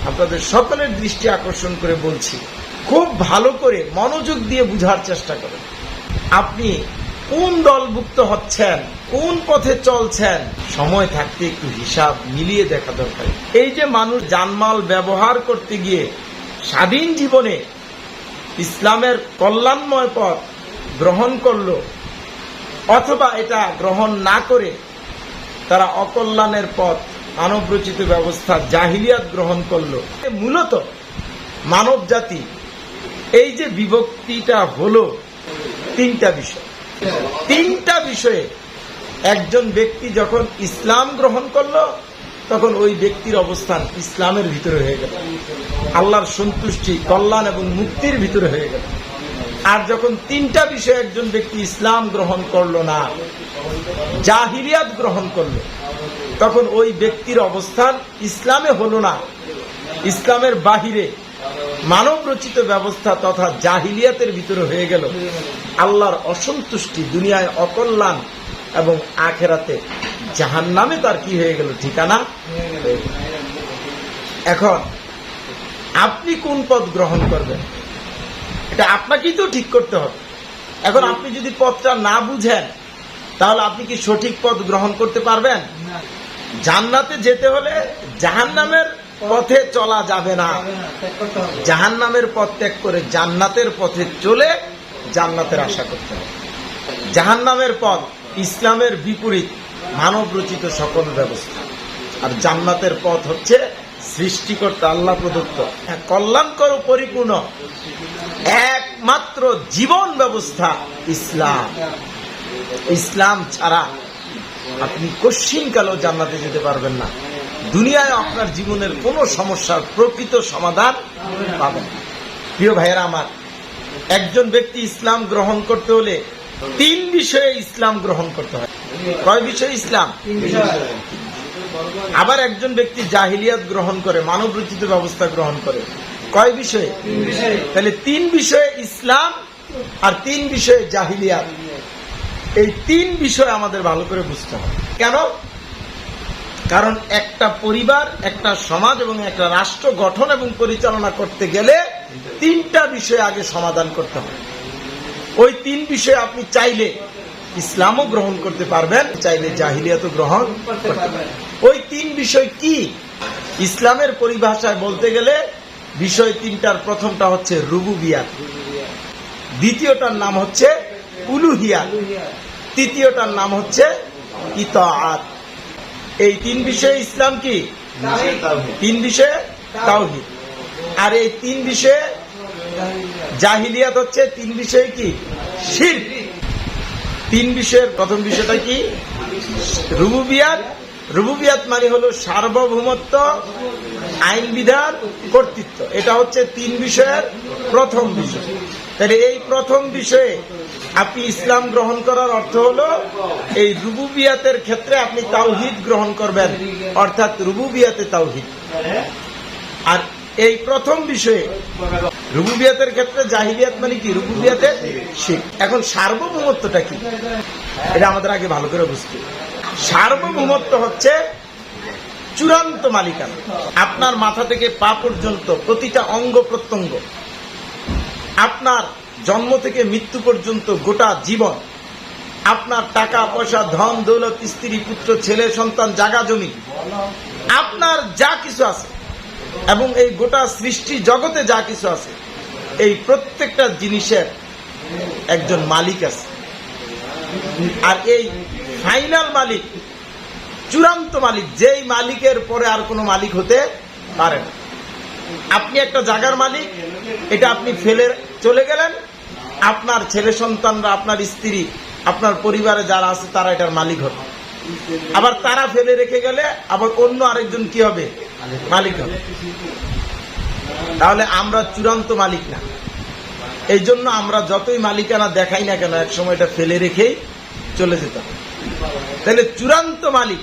আপনাদের সকলের দৃষ্টি আকর্ষণ করে বলছি, খুব ভালো করে মনোযোগ দিয়ে বুঝার চেষ্টা করেন। আপনি কোন দলভুক্ত হচ্ছেন, কোন পথে চলছেন, সময় থাকতে একটু হিসাব মিলিয়ে দেখা দরকার। এই যে মানুষ জানমাল ব্যবহার করতে গিয়ে স্বাধীন জীবনে ইসলামের কল্যাণময় পথ গ্রহণ করলো, অথবা এটা গ্রহণ না করে তারা অকল্যাণের পথ মানবরচিত ব্যবস্থা জাহিলিয়াত গ্রহণ করলো। মূলত মানব জাতি এই যে বিভক্তিটা হলো তিনটা বিষয়ে একজন ব্যক্তি যখন ইসলাম গ্রহণ করলো তখন ওই ব্যক্তির অবস্থান ইসলামের ভিতরে হয়ে গেল, আল্লাহর সন্তুষ্টি, কল্যাণ এবং মুক্তির ভিতরে হয়ে গেল। আর যখন তিনটা বিষয়ে একজন ব্যক্তি ইসলাম গ্রহণ করলো না, জাহিলিয়াত গ্রহণ করলো, তখন ওই ব্যক্তির অবস্থান ইসলামে হলো না, ইসলামের বাহিরে মানব রচিত ব্যবস্থা তথা জাহিলিয়াতের ভিতরে হয়ে গেল। আল্লাহর অসন্তুষ্টি, দুনিয়ায় অকল্যাণ এবং আখেরাতে জাহান্নামে তার কি হয়ে গেল, ঠিকানা। এখন আপনি কোন পথ গ্রহণ করবেন এটা আপনাকেই তো ঠিক করতে হবে। এখন আপনি যদি পথটা না বুঝেন তাহলে আপনি কি সঠিক পথ গ্রহণ করতে পারবেন? জান্নাতে যেতে হলে জাহান্নামের পথে চলা যাবে না, জাহান্নামের পথ ত্যাগ করে জান্নাতের পথে চলে জান্নাতের আশা করতে হবে। জাহান্নামের পথ ইসলামের বিপরীত মানব রচিত সকল ব্যবস্থা, আর জান্নাতের পথ হচ্ছে সৃষ্টিকর্তা আল্লাহ প্রদত্ত কল্যাণকর পরিপূর্ণ একমাত্র জীবন ব্যবস্থা ইসলাম। ইসলাম ছাড়া আপনি কশ্চিনকালেও জান্নাতে যেতে পারবেন না। দুনিয়ায় আপনার জীবনের কোন সমস্যার প্রকৃত সমাধান পাবেন না। প্রিয় ভাইয়েরা আমার, একজন ব্যক্তি ইসলাম গ্রহণ করতে হলে তিন বিষয়ে ইসলাম গ্রহণ করতে হয়। কয় বিষয়ে ইসলাম? আবার একজন ব্যক্তি জাহিলিয়াত গ্রহণ করে, মানব রচিত ব্যবস্থা গ্রহণ করে, কয় বিষয়ে? তাহলে তিন বিষয়ে ইসলাম আর তিন বিষয়ে জাহিলিয়াত। এই তিন বিষয় আমাদের ভালো করে বুঝতে হবে। কেন? কারণ একটা পরিবার, একটা সমাজ এবং একটা রাষ্ট্র গঠন এবং পরিচালনা করতে গেলে তিনটা বিষয় আগে সমাধান করতে হবে। ওই তিন বিষয়ে আপনি চাইলে ইসলামও গ্রহণ করতে পারবেন, চাইলে জাহিলিয়াতও গ্রহণ করতে পারবেন। ওই তিন বিষয় কি? ইসলামের পরিভাষায় বলতে গেলে বিষয় তিনটার প্রথমটা হচ্ছে রুবুবিয়াত, দ্বিতীয়টার নাম হচ্ছে উলুহিয়াত, তৃতীয়টার নাম হচ্ছে ইতাআত। এই তিন বিষয়ে ইসলাম কি? তিন বিষয়ে তাওহীদ। আর এই তিন বিষয়ে জাহিলিয়াত হচ্ছে তিন বিষয়ে কি? শিরক। তিন বিষয়ের প্রথম বিষয়টা কি? রুবুবিয়াত। রুবুবিয়াত মানে হলো সার্বভৌমত্ব, আইন বিধান, কর্তৃত্ব। এটা হচ্ছে তিন বিষয়ের প্রথম বিষয়। তাহলে এই প্রথম বিষয়ে আপনি ইসলাম গ্রহণ করার অর্থ হলো এই রুবুবিয়াতের ক্ষেত্রে আপনি তাওহীদ গ্রহণ করবেন, অর্থাৎ রুবুবিয়াতে তাওহীদ। আর এই প্রথম বিষয়ে রুবুবিয়াতের ক্ষেত্রে জাহিলিয়াত মানে কি? রুবুবিয়াতে শিরক। এখন সার্বভৌমত্বটা কি? এটা আমাদের আগে ভালো করে বুঝতে হবে। সার্বভৌমত্ব হচ্ছে চূড়ান্ত মালিকানা। আপনার মাথা থেকে পা পর্যন্ত প্রতিটা অঙ্গ প্রত্যঙ্গ, আপনার জন্ম থেকে মৃত্যু পর্যন্ত গোটা জীবন, আপনার টাকা পয়সা, ধন দৌলত, স্ত্রী পুত্র ছেলে সন্তান, জায়গা জমি, আপনার যা কিছু আছে এবং এই গোটা সৃষ্টি জগতে যা কিছু আছে, এই প্রত্যেকটা জিনিসের একজন মালিক আছে। আর এই ফাইনাল মালিক, চূড়ান্ত মালিক, যেই মালিকের পরে আর কোনো মালিক হতে পারে না। আপনি একটা জায়গার মালিক, এটা আপনি ফেলে চলে গেলেন, আপনার ছেলে সন্তানরা, আপনার স্ত্রী, আপনার পরিবারে যারা আছে তারা এটার মালিক হবে। আবার তারা ফেলে রেখে গেলে আবার অন্য আরেকজন কি হবে? মালিক হবে। তাহলে আমরা চূড়ান্ত মালিক না। এই জন্য আমরা যতই মালিকানা দেখাই না কেন, এক সময় এটা ফেলে রেখেই চলে যেতাম। তাহলে চূড়ান্ত মালিক,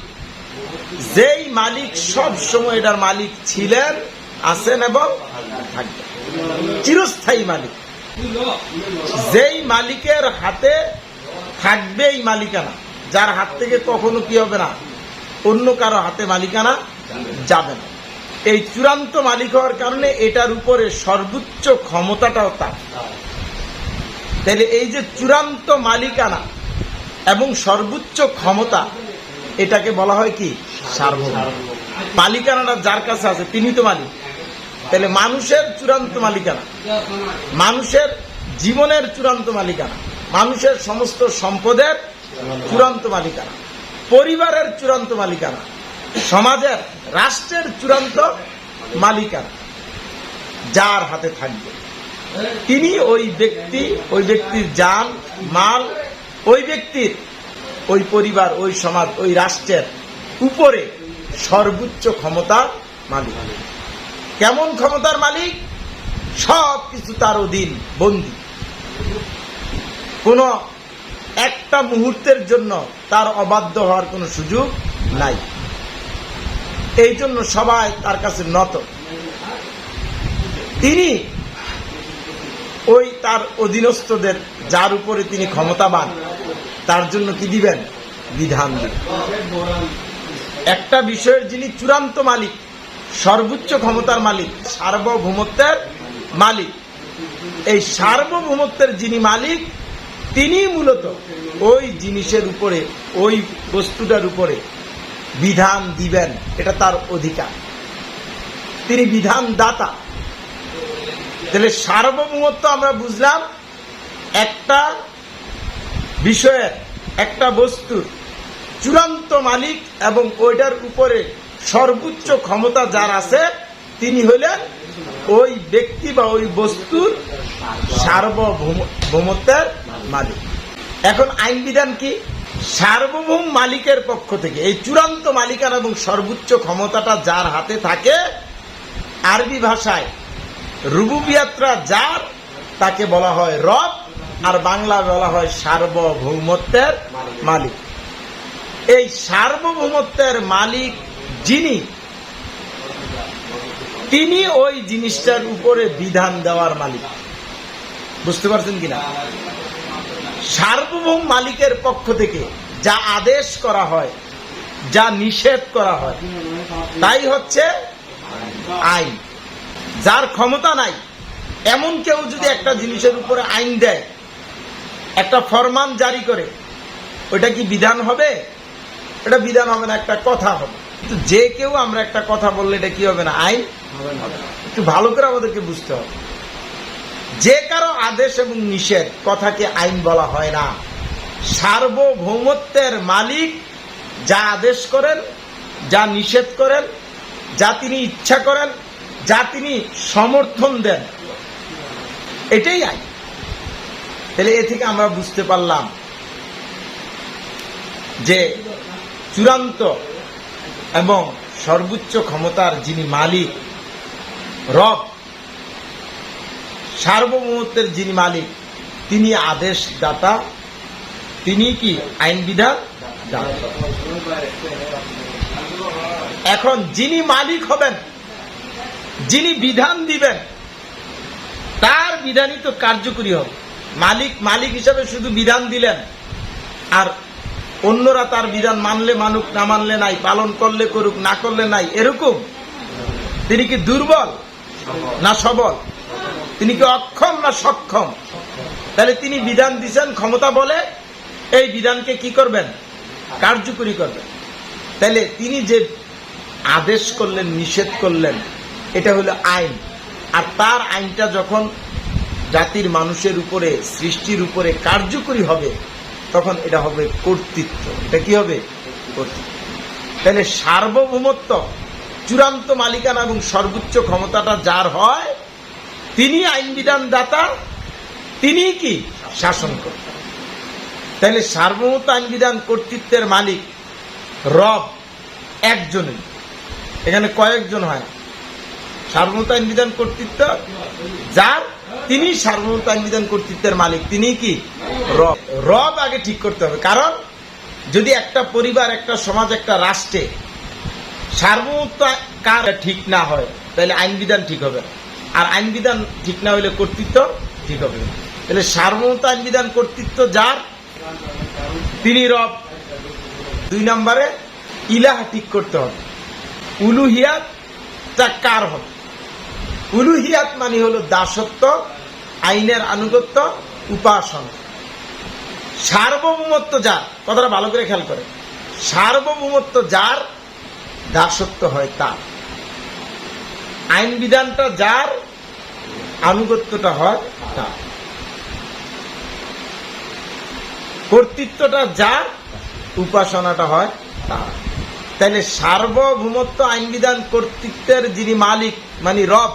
যেই মালিক সব সময় এটার মালিক ছিলেন, আছেন এবং থাকবেন, চিরস্থায়ী মালিক, যেই মালিকের হাতে থাকবে এই মালিকানা, যার হাত থেকে কখনো কি হবে না, অন্য কারো হাতে মালিকানা যাবে না। এই চূড়ান্ত মালিক হওয়ার কারণে এটার উপরে সর্বোচ্চ ক্ষমতাটাও তার। তাহলে এই যে চূড়ান্ত মালিকানা এবং সর্বোচ্চ ক্ষমতা, এটাকে বলা হয় কি? সার্বভৌম। মালিকানাটা যার কাছে আছে তিনি তো মালিক। তাহলে মানুষের চূড়ান্ত মালিকানা, মানুষের জীবনের চূড়ান্ত মালিকানা, মানুষের সমস্ত সম্পদের চূড়ান্ত মালিকানা, পরিবারের চূড়ান্ত মালিকানা, সমাজের, রাষ্ট্রের চূড়ান্ত মালিকানা যার হাতে থাকবে তিনি ওই ব্যক্তি, ওই ব্যক্তির জান মাল, ওই ব্যক্তির, ওই পরিবার, ওই সমাজ, ওই রাষ্ট্রের উপরে সর্বোচ্চ ক্ষমতার মালিক। কেমন ক্ষমতার মালিক? সব কিছু তার অধীন, বন্দী। কোন একটা মুহূর্তের জন্য তার অবাধ্য হওয়ার কোনো সুযোগ নাই। এই জন্য সবাই তার কাছে নত। তিনি ওই তার অধীনস্থদের, যার উপরে তিনি ক্ষমতাবান, তার জন্য কি দিবেন? বিধান দিবেন। একটা বিষয়ের যিনি চূড়ান্ত মালিক, সর্বোচ্চ ক্ষমতার মালিক, সার্বভৌমত্বের মালিক, এই সার্বভৌমত্বের যিনি মালিক তিনি মূলত ওই জিনিসের উপরে, ওই বস্তুটার উপরে বিধান দিবেন। এটা তার অধিকার। তিনি বিধান দাতা। তাহলে সার্বভৌমত্ব আমরা বুঝলাম একটা বিষয়ের, একটা বস্তুর চূড়ান্ত মালিক এবং ওইটার উপরে সর্বোচ্চ ক্ষমতা যার আছে তিনি হইলেন ওই ব্যক্তি বা ওই বস্তুর সার্বভৌমত্বের মালিক। এখন আইন বিধান কি? সার্বভৌম মালিকের পক্ষ থেকে এই চূড়ান্ত মালিকানা এবং সর্বোচ্চ ক্ষমতাটা যার হাতে থাকে, আরবি ভাষায় রুবুবিয়াতরা যার, তাকে বলা হয় রব, আর বাংলা বলা হয় সার্বভৌমত্বের মালিক। এই সার্বভৌমত্বের মালিক যিনি, তিনি ওই জিনিসটার উপরে বিধান দেওয়ার মালিক। বুঝতে পারছেন কিনা? সার্বভৌম মালিকের পক্ষ থেকে যা আদেশ করা হয়, যা নিষেধ করা হয়, তাই হচ্ছে আইন। যার ক্ষমতা নাই এমন কেউ যদি একটা জিনিসের উপরে আইন দেয়, একটা ফরমান জারি করে, ওটা কি বিধান হবে? এটা বিধান হবে না, একটা কথা হবে। কিন্তু যে কেউ আমরা একটা কথা বললে এটা কি হবে না? আইন হবে না। একটু ভালো করে আমাদেরকে বুঝতে হবে, যে কারো আদেশ এবং নিষেধ কথাকে আইন বলা হয় না। সার্বভৌমত্বের মালিক যা আদেশ করেন, যা নিষেধ করেন, যা তিনি ইচ্ছা করেন, যা তিনি সমর্থন দেন, এটাই আইন। তাহলে এ থেকে আমরা বুঝতে পারলাম যে চূড়ান্ত এবং সর্বোচ্চ ক্ষমতার যিনি মালিক, রব, সার্বভৌমত্বের যিনি মালিক, তিনি আদেশ দাতা, তিনি কি আইন বিধান দাতা। এখন যিনি মালিক হবেন, যিনি বিধান দিবেন, তার বিধানই তো কার্যকরী হবে। মালিক মালিক হিসাবে শুধু বিধান দিলেন, আর অন্যরা তার বিধান মানলে মানুক, না মানলে নাই, পালন করলে করুক, না করলে নাই, এরকম? তিনি কি দুর্বল না সবল? তিনি কি অক্ষম না সক্ষম? তাহলে তিনি বিধান দিচ্ছেন ক্ষমতা বলে, এই বিধানকে কি করবেন? কার্যকরী করবেন। তাহলে তিনি যে আদেশ করলেন, নিষেধ করলেন, এটা হলো আইন। আর তার আইনটা যখন জাতির মানুষের উপরে, সৃষ্টির উপরে কার্যকরী হবে, তখন এটা হবে কর্তৃত্ব। এটা কি হবে? কর্তৃত্ব। তাহলে সার্বভৌমত্ব, চূড়ান্ত মালিকানা এবং সর্বোচ্চ ক্ষমতাটা যার হয়, তিনি আইন বিধান দাতা, তিনি কি শাসন কর্তা। তাহলে সার্বভৌমত্ব, আইন বিধান, কর্তৃত্বের মালিক রব একজনই। এখানে কয়েকজন হয়। সার্বভৌমত্ব, আইন বিধান, কর্তৃত্ব যার, তিনি সার্বভৌমত্ব, আইন বিধান, কর্তৃত্বের মালিক, তিনি কি রব। রব আগে ঠিক করতে হবে। কারণ যদি একটা পরিবার, একটা সমাজ, একটা রাষ্ট্রে সার্বভৌমত্ব কার ঠিক না হয়, তাহলে আইন বিধান ঠিক হবে। আর আইন বিধান ঠিক না হলে কর্তৃত্ব ঠিক হবে। তাহলে সার্বভৌমত্ব, আইন বিধান, কর্তৃত্ব যার, তিনি রব। 2 নম্বরে ইলাহ ঠিক করতে হবে। উলুহিয়াত তা কার হবে? উলুহিয়াত মানে হলো দাসত্ব, আইনের আনুগত্য, উপাসনা। সার্বভৌমত্ব যার, কথাটা ভালো করে খেয়াল করে, সার্বভৌমত্ব যার, দাসত্ব হয় তার। আইন বিধানটা যার, আনুগত্যটা হয় তার। কর্তৃত্বটা যার, উপাসনাটা হয় তার। তাইলে সার্বভৌমত্ব, আইন বিধান, কর্তৃত্বের যিনি মালিক মানে রব,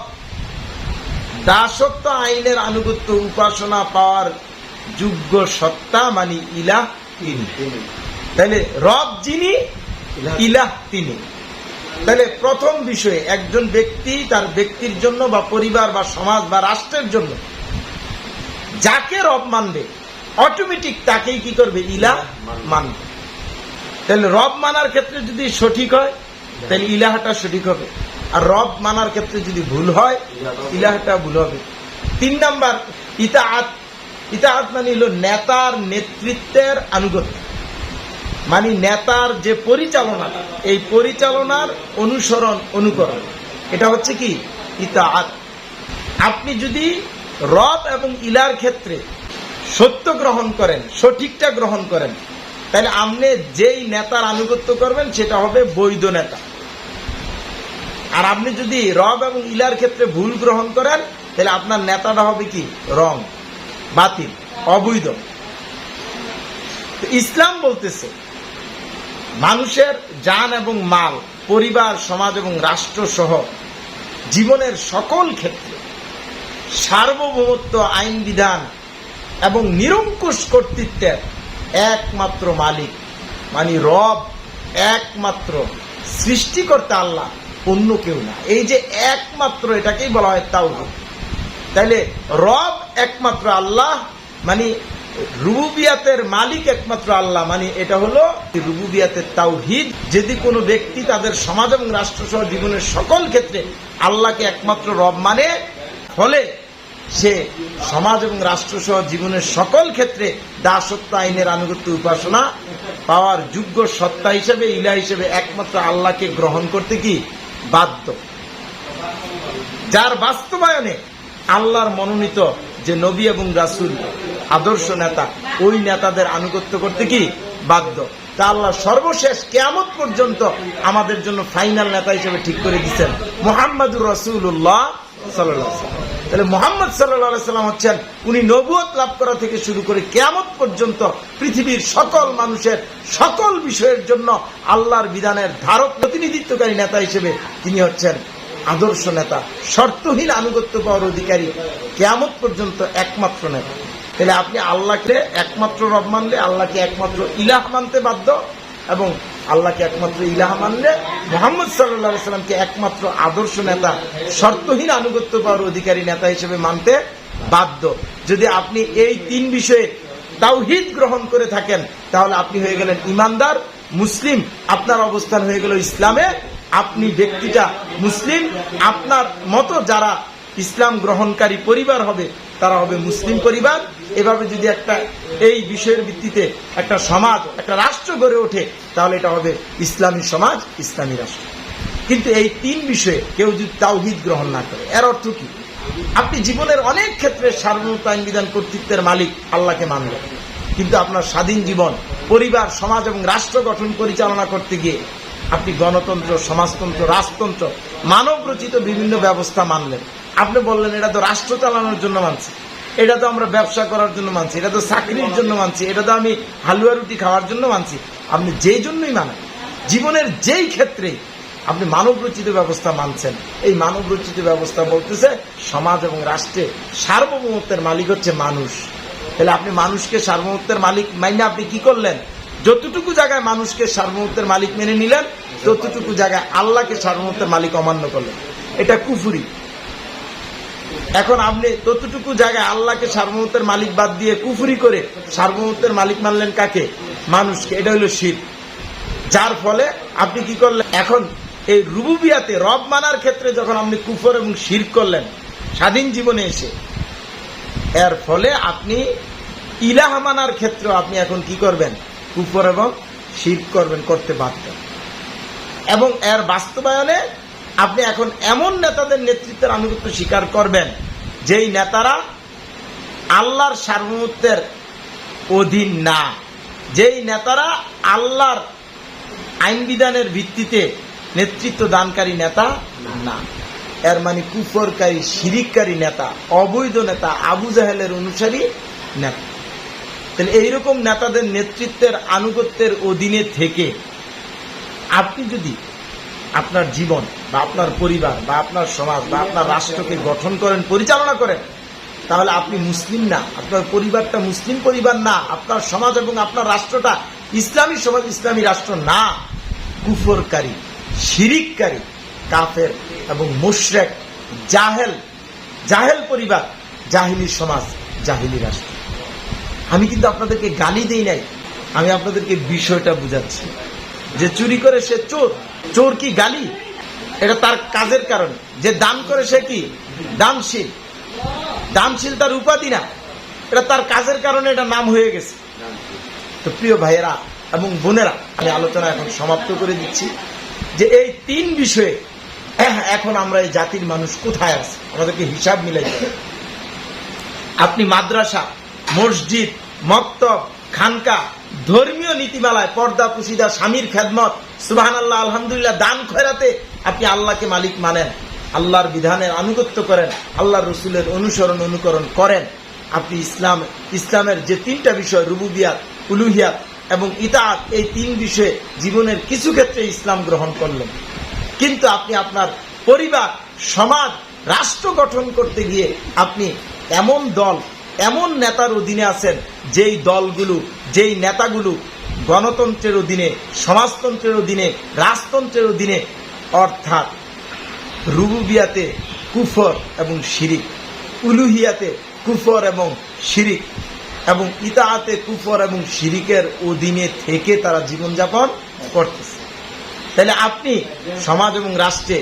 দাসত্ব, আইনের আনুগত্য, উপাসনা পাওয়ার যোগ্য সত্তা মানে ইলাহ তিনি। তাহলে রব যিনি, ইলাহ তিনি। তাহলে প্রথম বিষয়ে একজন ব্যক্তি তার ব্যক্তির জন্য বা পরিবার বা সমাজ বা রাষ্ট্রের জন্য যাকে রব মানবে, অটোমেটিক তাকেই কি করবে? ইলাহ মানবে। তাহলে রব মানার ক্ষেত্রে যদি সঠিক হয় তাহলে ইলাহটা সঠিক হবে, আর রব মানার ক্ষেত্রে যদি ভুল হয় ইলাহটা ভুল হবে। 3 নাম্বার ইতাআত। ইতাআত মানে হলো নেতার নেতৃত্বের আনুগত্য, মানে নেতার যে পরিচালনা, এই পরিচালনার অনুসরণ অনুকরণ, এটা হচ্ছে কি? ইতাআত। আপনি যদি রব এবং ইলার ক্ষেত্রে সত্য গ্রহণ করেন, সঠিকটা গ্রহণ করেন, তাহলে আপনি যেই নেতার আনুগত্য করবেন সেটা হবে বৈধ নেতা। আর আপনি যদি রব এবং ইলার ক্ষেত্রে ভুল গ্রহণ করেন তাহলে আপনার নেতাটা হবে কি? রং, বাতিল, অবৈধ। ইসলাম বলতেছে মানুষের জান এবং মাল, পরিবার, সমাজ এবং রাষ্ট্র সহ জীবনের সকল ক্ষেত্রে সার্বভৌমত্ব, আইন বিধান এবং নিরঙ্কুশ কর্তৃত্বের একমাত্র মালিক মানে রব, একমাত্র সৃষ্টিকর্তা আল্লাহ, অন্য কেউ না। এই যে একমাত্র, এটাকেই বলা হয় তাওহীদ। তাইলে রব একমাত্র আল্লাহ মানে রুবুবিয়াতের মালিক একমাত্র আল্লাহ, মানে এটা হলো রুবুবিয়াতের তাওহীদ। যদি কোনো ব্যক্তি তাদের সমাজ এবং রাষ্ট্র সহ জীবনের সকল ক্ষেত্রে আল্লাহকে একমাত্র রব মানে, ফলে সে সমাজ এবং রাষ্ট্র সহ জীবনের সকল ক্ষেত্রে দাসত্ব, আইনের আনুগত্য, উপাসনা পাওয়ার যোগ্য সত্তা হিসেবে, ইলাহ হিসেবে একমাত্র আল্লাহকে গ্রহণ করতে কি বাধ্য। যার বাস্তবায়নে আল্লাহর মনোনীত যে নবী এবং রাসূল, আদর্শ নেতা, ওই নেতাদের আনুগত্য করতে কি বাধ্য। তা আল্লাহ সর্বশেষ কিয়ামত পর্যন্ত আমাদের জন্য ফাইনাল নেতা হিসেবে ঠিক করে দিচ্ছেন মুহাম্মাদুর রাসূলুল্লাহ সাল্লাল্লাহু আলাইহি ওয়াসাল্লাম। তাহলে মুহাম্মদ সাল্লাল্লাহু আলাইহি ওয়াসাল্লাম হচ্ছেন উনি নবুয়ত লাভ করা থেকে শুরু করে কিয়ামত পর্যন্ত পৃথিবীর সকল মানুষের সকল বিষয়ের জন্য আল্লাহর বিধানের ধারক, প্রতিনিধিত্বকারী নেতা হিসেবে তিনি হচ্ছেন আদর্শ নেতা, শর্তহীন আনুগত্য পাওয়ার অধিকারী, কিয়ামত পর্যন্ত একমাত্র নেতা। তাহলে আপনি আল্লাহকে একমাত্র রব মানলে আল্লাহকে একমাত্র ইলাহ মানতে বাধ্য, এবং আল্লাহকে একমাত্র ইলাহ মানলে মুহাম্মদ সাল্লাল্লাহু আলাইহি ওয়াসাল্লামকে একমাত্র আদর্শ নেতা, শর্তহীন আনুগত্য পাওয়ার অধিকারী নেতা হিসেবে মানতে বাধ্য। যদি আপনি এই 3 বিষয়ে তাওহীদ গ্রহণ করে থাকেন তাহলে আপনি হয়ে গেলেন ইমানদার মুসলিম, আপনার অবস্থান হয়ে গেল ইসলামে, আপনি ব্যক্তিটা মুসলিম, আপনার মতো যারা ইসলাম গ্রহণকারী পরিবার হবে তারা হবে মুসলিম পরিবার। এভাবে যদি একটা এই বিষয়ের ভিত্তিতে একটা সমাজ, একটা রাষ্ট্র গড়ে ওঠে তাহলে এটা হবে ইসলামী সমাজ, ইসলামী রাষ্ট্র। কিন্তু এই 3 বিষয়ে কেউ যদি তাওহীদ গ্রহণ না করে, এর অর্থ কি? আপনি জীবনের অনেক ক্ষেত্রে সার্বভৌমত্ব, আইন বিধান, কর্তৃত্বের মালিক আল্লাহকে মানলেন, কিন্তু আপনার স্বাধীন জীবন, পরিবার, সমাজ এবং রাষ্ট্র গঠন পরিচালনা করতে গিয়ে আপনি গণতন্ত্র, সমাজতন্ত্র, রাজতন্ত্র, মানব রচিত বিভিন্ন ব্যবস্থা মানলেন। আপনি বললেন এটা তো রাষ্ট্র চালানোর জন্য মানছি, এটা তো আমরা ব্যবসা করার জন্য মানছি, এটা তো চাকরির জন্য মানছি, এটা তো আমি হালুয়া রুটি খাওয়ার জন্য মানছি। আপনি যেই জন্যই মানেন, জীবনের যেই ক্ষেত্রে আপনি মানব রচিত ব্যবস্থা মানছেন, এই মানব রচিত ব্যবস্থা বলতেছে সমাজ এবং রাষ্ট্রে সার্বভৌমত্বের মালিক হচ্ছে মানুষ। তাহলে আপনি মানুষকে সার্বভৌমত্বের মালিক মাইনে আপনি কি করলেন? যতটুকু জায়গায় মানুষকে সার্বভৌমত্বের মালিক মেনে নিলেন, ততটুকু জায়গায় আল্লাহকে সার্বভৌমত্বের মালিক অমান্য করলেন, এটা কুফরি। এখন আপনি ততটুকু জায়গায় আল্লাহকে সার্বভৌমত্বের মালিক বাদ দিয়ে কুফরি করে সার্বভৌমত্বের মালিক মানলেন কাকে? মানুষকে। এটা হলো শিরক। যার ফলে আপনি কি করলেন? এখন এই রুবুবিয়াতে রব মানার ক্ষেত্রে যখন আপনি কুফর এবং শিরক করলেন স্বাধীন জীবনে এসে, এর ফলে আপনি ইলাহ মানার ক্ষেত্রে আপনি এখন কি করবেন? কুফর এবং শিরক করবেন, করতে বাধ্য। এবং এর বাস্তবায়নে আপনি এখন এমন নেতাদের নেতৃত্বের আনুগত্য স্বীকার করবেন যেই নেতারা আল্লাহর সার্বভৌমত্বের অধীন না, যেই নেতারা আল্লাহর আইন বিধানের ভিত্তিতে নেতৃত্ব দানকারী নেতা না। এর মানে কুফরকারী, শিরিককারী নেতা, অবৈধ নেতা, আবু জাহেলের অনুসারী নেতা। তাহলে এইরকম নেতাদের নেতৃত্বের আনুগত্যের অধীনে থেকে আপনি যদি আপনার জীবন বা আপনার পরিবার বা আপনার সমাজ বা আপনার রাষ্ট্রকে গঠন করেন, পরিচালনা করেন, তাহলে আপনি মুসলিম না, আপনার পরিবারটা মুসলিম পরিবার না, আপনার সমাজ এবং আপনার রাষ্ট্রটা ইসলামী সমাজ, ইসলামী রাষ্ট্র না। কুফরকারী, শিরিককারী, কাফের এবং মুশরিক, জাহেল পরিবার, জাহিলি সমাজ, জাহিলি রাষ্ট্র। আমি কিন্তু আপনাদেরকে গালি দেই নাই, আমি আপনাদেরকে বিষয়টা বুঝাচ্ছি যে চুরি করে সে চোর। চোর কি গালি? এটা তার কাজের কারণে। যে দান করে সে কি দানশীল? দানশীল তার উপাধি না, এটা তার কাজের কারণে এটা নাম হয়ে গেছে। তো প্রিয় ভাইয়েরা এবং বোনেরা, আমি আলোচনা এখন সমাপ্ত করে দিচ্ছি যে এই তিন বিষয়ে এখন আমরা এই জাতির মানুষ কোথায় আছে, আমাদেরকে হিসাব মিলাইতে হবে। আপনি মাদ্রাসা, মসজিদ, মক্তব, খানকা, ধর্মীয় নীতিমালায় পর্দা, পুশিদা, স্বামীর খেদমত, সুবহানাল্লাহ, আলহামদুলিল্লাহ, দান খয়রাতে আপনি আল্লাহকে মালিক মানেন, আল্লাহর বিধানের আনুগত্য করেন, আল্লাহর রসুলের অনুকরণ করেন। আপনি ইসলামের যে তিনটা বিষয়, রুবুবিয়াত, উলুহিয়াত এবং ইতাআত, এই তিন বিষয়ে জীবনের কিছু ক্ষেত্রে ইসলাম গ্রহণ করলেন। কিন্তু আপনি আপনার পরিবার, সমাজ, রাষ্ট্র গঠন করতে গিয়ে আপনি এমন দল, এমন নেতার অধীনে আছেন যেই দলগুলো, যেই নেতাগুলো গণতন্ত্রের অধীনে, সমাজতন্ত্রের অধীনে, রাজতন্ত্রের অধীনে, অর্থাৎ রুবুবিয়াতে কুফর এবং শিরিক, উলুহিয়াতে কুফর এবং শিরিক এবং ইতাআতে কুফর এবং শিরিকের অধীনে থেকে তারা জীবনযাপন করতেছে। তাহলে আপনি সমাজ এবং রাষ্ট্রে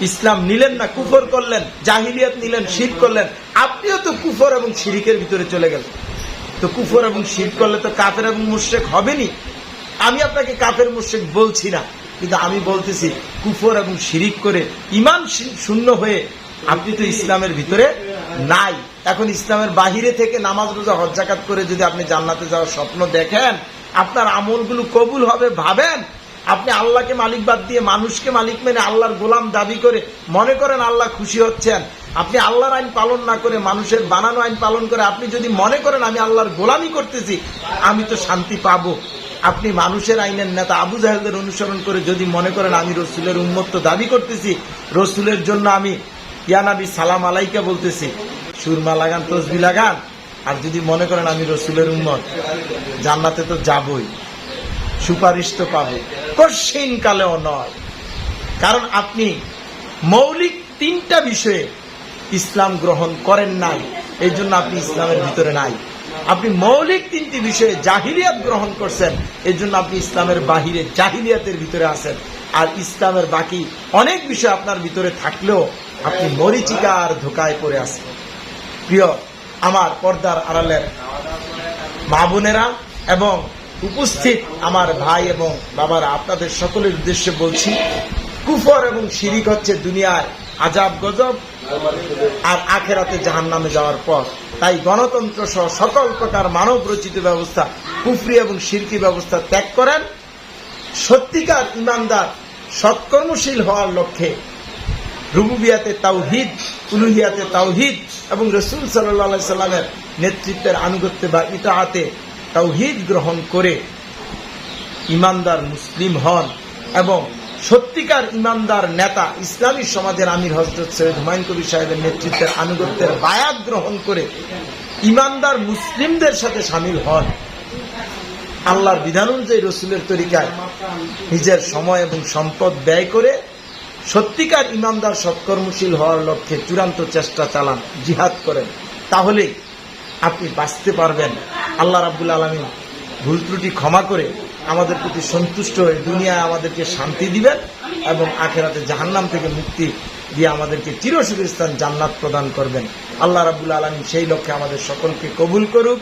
ইসলাম নিলেন না, কুফর করলেন, জাহিলিয়াত নিলেন, শিরক করলেন, আপনিও তো কুফর এবং শিরিকের ভিতরে চলে গেলেন। তো কুফর এবং শিরক করলে তো কাফের এবং মুশরিক হবেনি। আমি আপনাকে কাফের মুশরিক বলছি না, কিন্তু আমি বলতেছি কুফর এবং শিরিক করে ঈমান শূন্য হয়ে আপনি তো ইসলামের ভিতরে নাই। এখন ইসলামের বাহিরে থেকে নামাজ, রোজা, হজ, যাকাত করে যদি আপনি জান্নাতে যাওয়ার স্বপ্ন দেখেন, আপনার আমলগুলো কবুল হবে ভাবেন, আপনি আল্লাহকে মালিক বাদ দিয়ে মানুষকে মালিক মেনে আল্লাহর গোলাম দাবি করে মনে করেন আল্লাহ খুশি হচ্ছেন, আপনি আল্লাহর আইন পালন না করে মানুষের বানানো আইন পালন করে আপনি যদি মনে করেন আমি আল্লাহর গোলামি করতেছি, আমি তো শান্তি পাবো। আপনি মানুষের আইনের নেতা আবু জাহেলদের অনুসরণ করে যদি মনে করেন আমি রসুলের উম্মত দাবি করতেছি, রসুলের জন্য আমি ইয়া নবী সালাম আলাইকা বলতেছি, সুরমা লাগান, তসবি লাগান, আর যদি মনে করেন আমি রসুলের উম্মত, জান্নাতে তো যাবই, সুপারিশ তো পাবো, কঠিন কালেও নয়। কারণ আপনি মৌলিক তিনটা বিষয়ে ইসলাম গ্রহণ করেন নাই, এই জন্য আপনি ইসলামের ভিতরে নাই। আপনি মৌলিক তিনটি বিষয়ে জাহিলিয়াত গ্রহণ করছেন, এই জন্য আপনি ইসলামের বাহিরে জাহিলিয়াতের ভিতরে আছেন। আর ইসলামের বাকি অনেক বিষয় আপনার ভিতরে থাকলেও আপনি মরিচিকার ধোকায় পড়ে আছেন। প্রিয় আমার পর্দার আড়ালের মা বোনেরা এবং উপস্থিত আমার ভাই এবং বাবারা, আপনাদের সকলের উদ্দেশ্যে বলছি, কুফর এবং শিরিক হচ্ছে দুনিয়ার আজাব গজব আর আখেরাতে জাহান্নামে যাওয়ার পর। তাই গণতন্ত্র সহ সকল প্রকার মানব রচিত ব্যবস্থা, কুফরি এবং শিরকি ব্যবস্থা ত্যাগ করেন, সত্যিকার ইমানদার সৎকর্মশীল হওয়ার লক্ষ্যে রুবুবিয়াতে তাওহীদ, উলুহিয়াতে তাওহীদ এবং রাসূল সাল্লাল্লাহু আলাইহি সাল্লামের নেতৃত্বের আনুগত্যে বা ইতাআতে তাওহীদ গ্রহণ করে ইমানদার মুসলিম হন এবং সত্যিকার ইমানদার নেতা ইসলামী সমাজের আমির হযরত সৈয়দ হুমায়ুন কবির সাহেবের নেতৃত্বের আনুগত্যের বায়াত গ্রহণ করে ইমানদার মুসলিমদের সাথে শামিল হন। আল্লাহর বিধান অনুযায়ী রসুলের তরিকায় নিজের সময় এবং সম্পদ ব্যয় করে সত্যিকার ইমানদার সৎকর্মশীল হওয়ার লক্ষ্যে চূড়ান্ত চেষ্টা চালান, জিহাদ করেন, তাহলে আপনি বাঁচতে পারবেন। আল্লাহ রাব্বুল আলামিন ভুল ত্রুটি ক্ষমা করে আমাদের প্রতি সন্তুষ্ট হয়ে দুনিয়ায় আমাদেরকে শান্তি দিবেন এবং আখেরাতে জাহান্নাম থেকে মুক্তি দিয়ে আমাদেরকে চিরসুখের স্থান জান্নাত প্রদান করবেন। আল্লাহ রাব্বুল আলামিন সেই লক্ষ্যে আমাদের সকলকে কবুল করুক।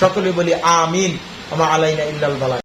সকলে বলি আমিন। ওয়া মা আলাইনা ইল্লাল বালাগ।